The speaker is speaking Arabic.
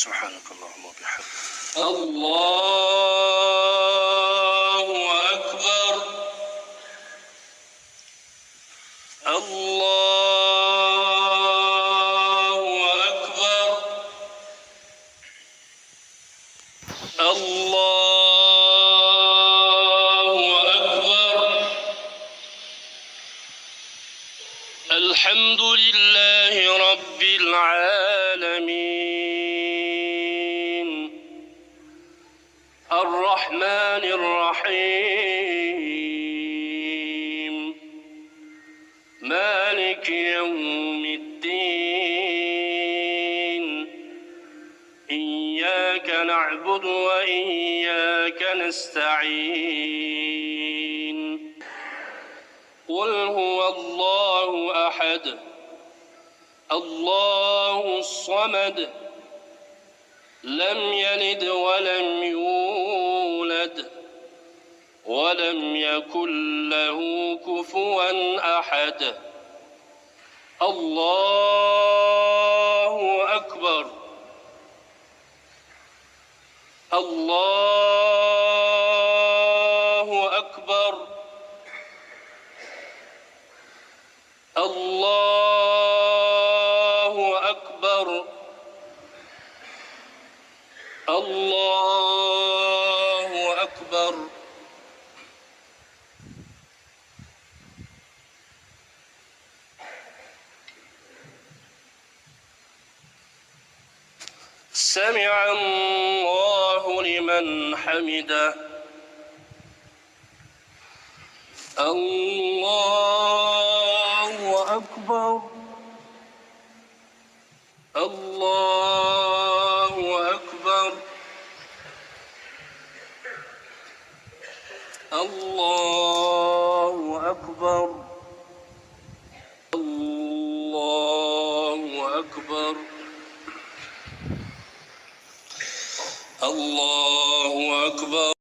سبحانك اللهم وبحمدك. الله أكبر. الله أكبر. الله أكبر. الحمد لله رب العالمين الرحمن الرحيم مالك يوم الدين إياك نعبد وإياك نستعين قل هو الله أحد الله الصمد لم يلد ولم يولد ولم يكن له كفوا أحد. الله أكبر. الله أكبر. الله أكبر. الله أكبر. سمع الله لمن حمده. الله أكبر. الله أكبر. الله أكبر. الله أكبر. الله أكبر.